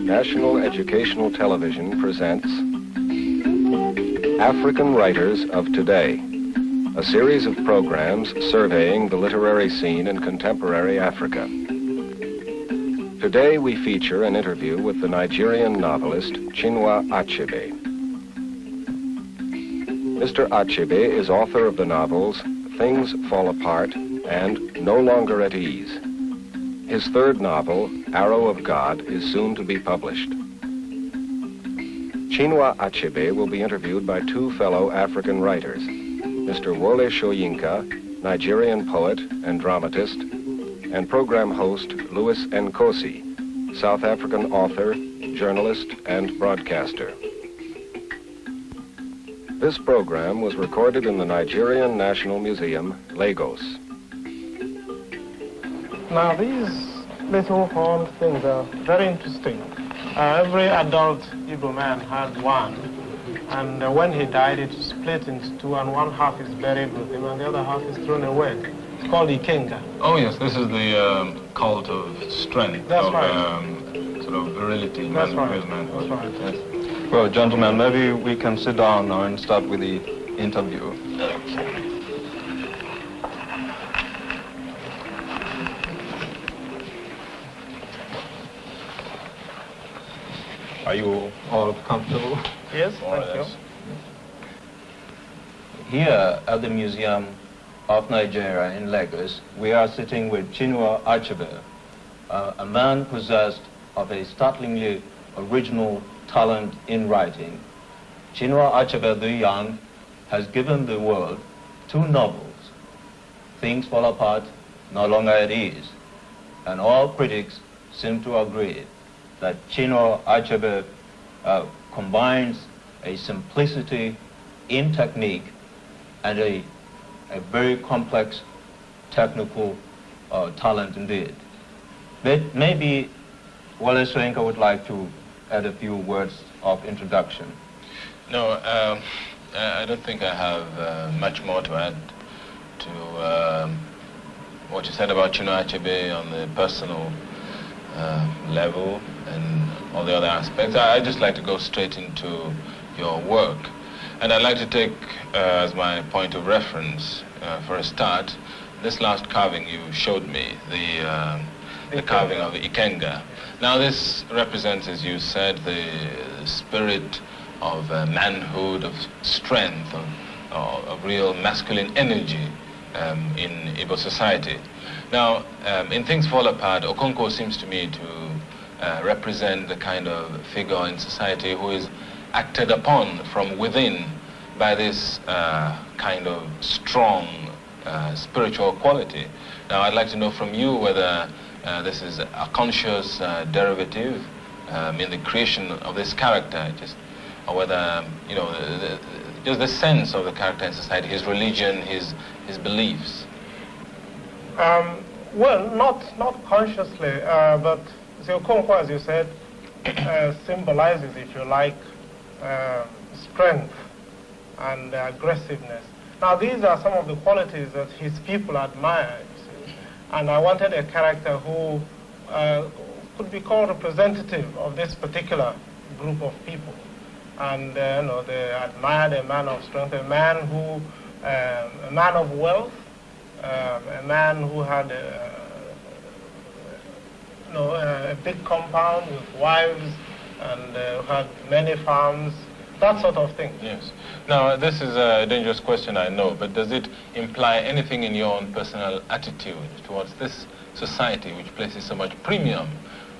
National Educational Television presents African Writers of Today, a series of programs surveying the literary scene in contemporary Africa. Today we feature an interview with the Nigerian novelist Chinua Achebe. Mr. Achebe is author of the novels Things Fall Apart and No Longer at Ease. His third novel, Arrow of God, is soon to be published. Chinua Achebe will be interviewed by two fellow African writers, Mr. Wole Soyinka, Nigerian poet and dramatist, and program host Louis Nkosi, South African author, journalist, and broadcaster. This program was recorded in the Nigerian National Museum, Lagos. Now, these little horned things are very interesting. Every adult Igbo man had one, and when he died, it split into two, and one half is buried with him, and the other half is thrown away. It's called Ikenga. Oh, yes, this is the cult of strength, That's of right. Sort of virility. That's right. Manhood. That's right. Yes. Well, gentlemen, maybe we can sit down now and start with the interview. Okay. Are you all comfortable? Yes, thank you. Here at the Museum of Nigeria in Lagos, we are sitting with Chinua Achebe, a man possessed of a startlingly original talent in writing. Chinua Achebe the Young has given the world two novels, Things Fall Apart, No Longer at Ease, and all critics seem to agree that Chinua Achebe combines a simplicity in technique and a very complex technical talent indeed. But maybe Wole Soyinka would like to add a few words of introduction. No, I don't think I have much more to add to what you said about Chinua Achebe on the personal level and all the other aspects. I'd just like to go straight into your work. And I'd like to take as my point of reference, for a start, this last carving you showed me, the carving of Ikenga. Now this represents, as you said, the spirit of manhood, of strength, of real masculine energy in Igbo society. Now, in Things Fall Apart, Okonkwo seems to me to represent the kind of figure in society who is acted upon from within by this kind of strong spiritual quality. Now, I'd like to know from you whether this is a conscious derivative in the creation of this character, or whether, you know, just the sense of the character in society, his religion, his beliefs. Well, not consciously, but Okonkwo, as you said, symbolizes, if you like, strength and aggressiveness. Now, these are some of the qualities that his people admire, you see. And I wanted a character who could be called representative of this particular group of people. And you know, they admired a man of strength, a man of wealth, a man who had a big compound with wives and had many farms, that sort of thing. Yes. Now, this is a dangerous question, I know, but does it imply anything in your own personal attitude towards this society, which places so much premium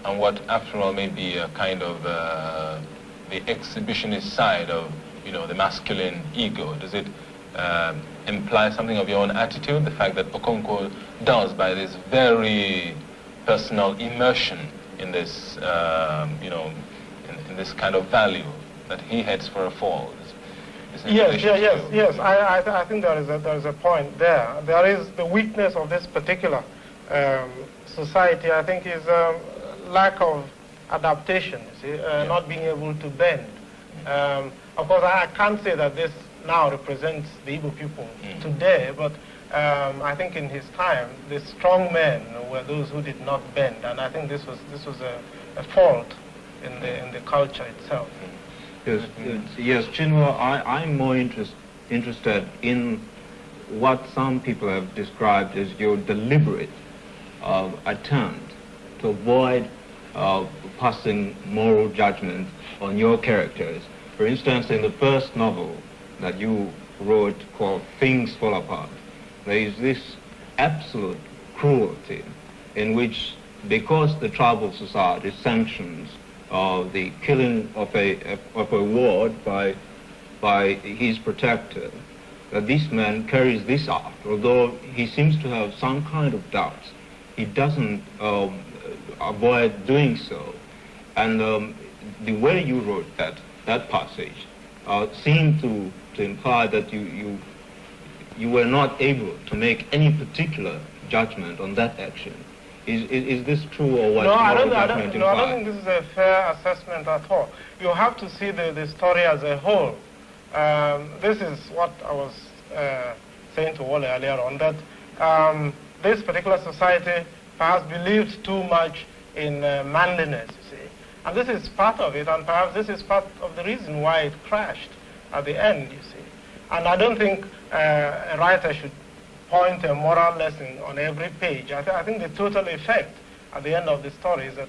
on what, after all, may be a kind of the exhibitionist side of, you know, the masculine ego? Does it imply something of your own attitude, the fact that Okonkwo does, by this very personal immersion in this, you know, in this kind of value, that he heads for a fall? Yes. I think there is a point there. There is the weakness of this particular society, I think, is lack of adaptation, you see, not being able to bend. Of course, I can't say that this now represents the Igbo people today, but I think in his time, the strong men were those who did not bend, and I think this was a fault in the culture itself. Yes, Chinua, I'm more interested in what some people have described as your deliberate attempt to avoid passing moral judgment on your characters. For instance, in the first novel that you wrote called Things Fall Apart, there is this absolute cruelty in which, because the tribal society sanctions the killing of a ward by his protector, that this man carries this out. Although he seems to have some kind of doubts, he doesn't avoid doing so. And the way you wrote that passage seemed to imply that you were not able to make any particular judgment on that action. Is this true, or what? No, I don't think this is a fair assessment at all. You have to see the story as a whole. This is what I was saying to Wole earlier on, that this particular society perhaps believed too much in manliness, you see. And this is part of it, and perhaps this is part of the reason why it crashed at the end, you see. And I don't think a writer should point a moral lesson on every page. I think the total effect at the end of the story is that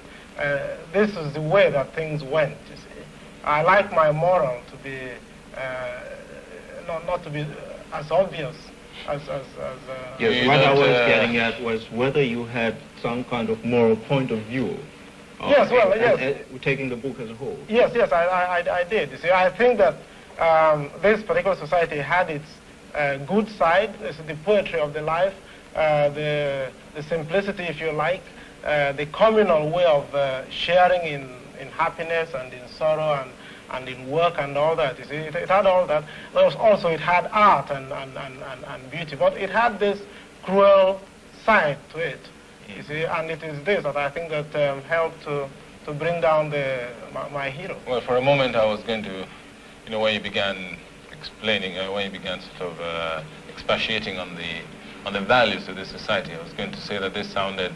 this is the way that things went, you see. I like my moral to be, not to be as obvious as yes, what I was getting at was whether you had some kind of moral point of view. Yes, well, yes. Taking the book as a whole. Yes, I did. You see, I think that this particular society had its good side, the poetry of the life, the simplicity, if you like, the communal way of sharing in happiness and in sorrow and in work and all that. You see, it had all that. Also, it had art and beauty, but it had this cruel side to it. You see, and it is this that I think that helped to bring down my hero. Well, for a moment I was going to, when you began explaining, when you began sort of expatiating on the values of this society, I was going to say that this sounded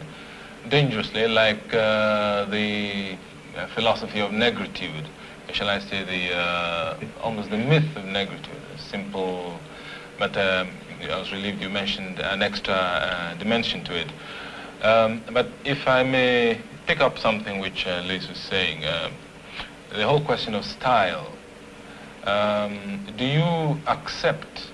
dangerously like the philosophy of negritude. Shall I say almost the myth of negritude, simple, but I was relieved you mentioned an extra dimension to it. But if I may pick up something which Liz was saying, the whole question of style, do you accept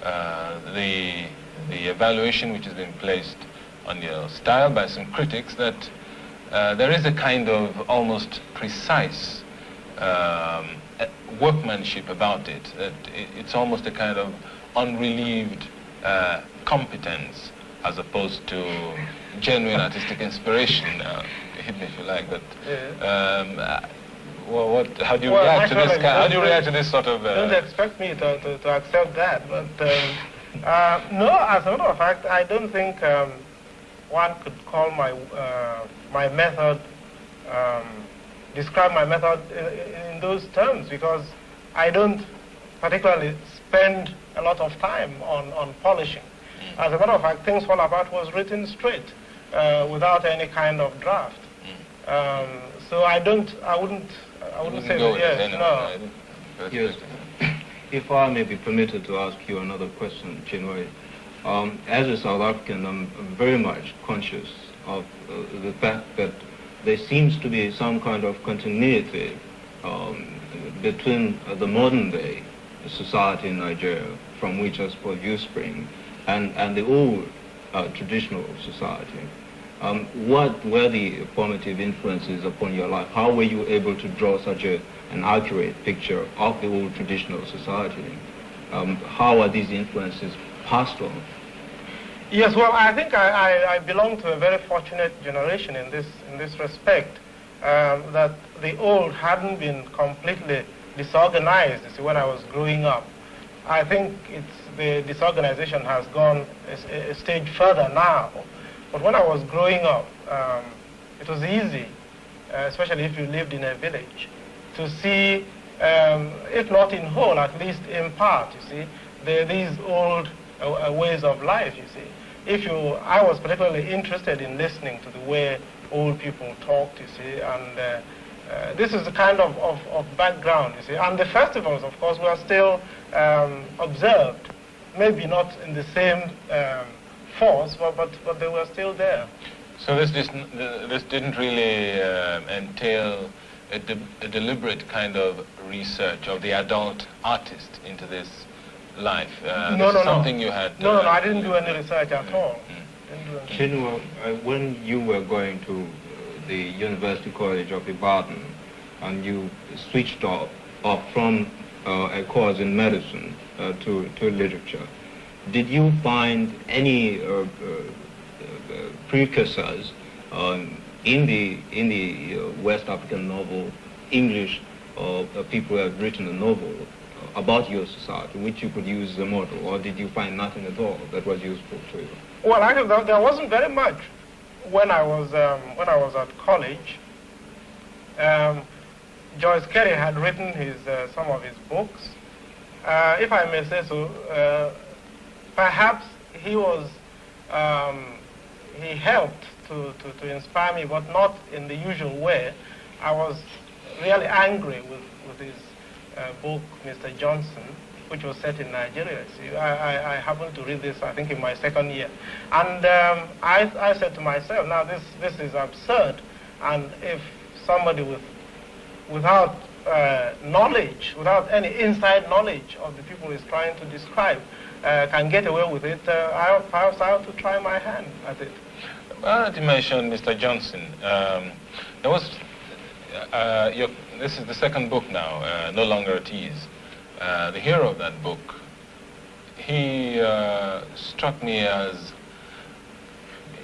the evaluation which has been placed on your style by some critics that there is a kind of almost precise workmanship about it, that it's almost a kind of unrelieved competence as opposed to genuine artistic inspiration, hit me if you like, but how do you react to this kind? How do you react to this sort of? Don't expect me to accept that, but no. As a matter of fact, I don't think one could call my method, describe my method in those terms, because I don't particularly spend a lot of time on polishing. As a matter of fact, Things Fall Apart was written straight, without any kind of draft. So I wouldn't say that, yes, no. Yes. If I may be permitted to ask you another question, Chinua. As a South African, I'm very much conscious of the fact that there seems to be some kind of continuity between the modern day society in Nigeria, from which I suppose you spring, and the old traditional society. What were the formative influences upon your life? How were you able to draw such an accurate picture of the old traditional society? How are these influences passed on? Yes, well, I think I belong to a very fortunate generation in this respect, that the old hadn't been completely disorganized. You see, when I was growing up, I think the disorganization has gone a stage further now. But when I was growing up, it was easy, especially if you lived in a village, to see, if not in whole, at least in part, you see, these old ways of life, you see. I was particularly interested in listening to the way old people talked, you see, and this is the kind of background, you see. And the festivals, of course, were still observed, maybe not in the same force, but they were still there. So this didn't really entail a deliberate kind of research of the adult artist into this life. No. Something you had. No, I didn't do any research at all. Chinua, when you were going to the University College of Ibadan and you switched off from a course in medicine to literature, did you find any precursors in the West African novel, English people have written a novel about your society, which you could use as a model, or did you find nothing at all that was useful to you? Well, actually, there wasn't very much when I was at college. Joyce Kerry had written some of his books. If I may say so, perhaps he helped to inspire me, but not in the usual way. I was really angry with his book, Mr. Johnson, which was set in Nigeria. See, I happened to read this, I think, in my second year. And I said to myself, now this is absurd. And if somebody without knowledge, without any inside knowledge of the people he's trying to describe, can get away with it, perhaps I have to try my hand at it. Well, you mentioned Mr. Johnson. There was, this is the second book now, No Longer at Ease. The hero of that book, he struck me as,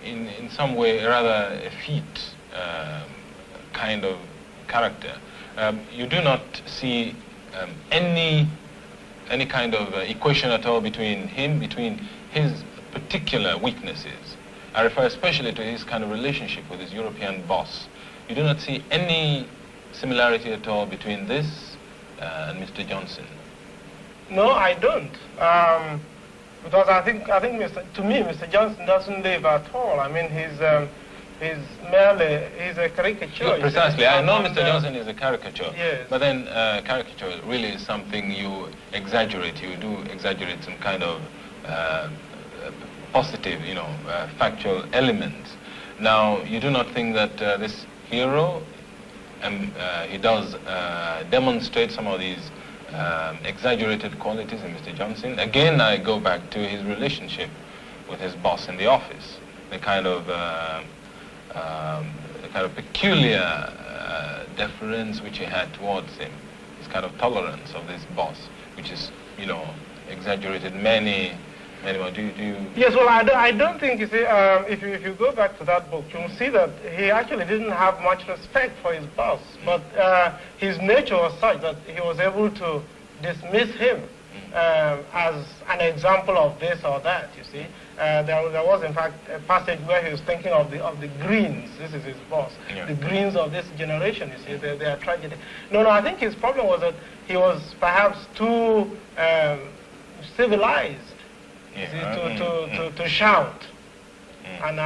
in some way, rather effete kind of character. You do not see any kind of equation at all between his particular weaknesses. I refer especially to his kind of relationship with his European boss. You do not see any similarity at all between this and Mr. Johnson. No, I don't. Because I think to me, Mr. Johnson doesn't live at all. I mean, he's a caricature. Yeah, precisely. I know Mr. Johnson is a caricature. Yes. But then caricature really is something you exaggerate. You do exaggerate some kind of positive, factual elements. Now, you do not think that this hero, he does demonstrate some of these exaggerated qualities in Mr. Johnson. Again, I go back to his relationship with his boss in the office, the kind of peculiar deference which he had towards him, his kind of tolerance of this boss, which is, exaggerated many more. Do you? Yes, well, I don't think, you see, if you go back to that book, you'll see that he actually didn't have much respect for his boss, but his nature was such that he was able to dismiss him as an example of this or that, you see. There was, in fact, a passage where he was thinking of the Greens. This is his boss. Yeah. The Greens of this generation, you see, they are tragedy. No, I think his problem was that he was perhaps too civilized, to shout. And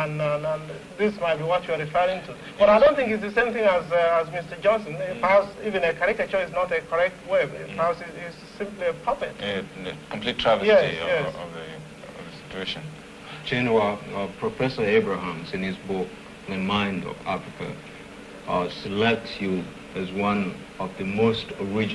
this might be what you're referring to. But I don't think it's the same thing as Mr. Johnson. Perhaps even a caricature is not a correct word. Perhaps it's simply a puppet. A complete travesty of the situation. Chinua, Professor Abrahams, in his book, The Mind of Africa, selects you as one of the most original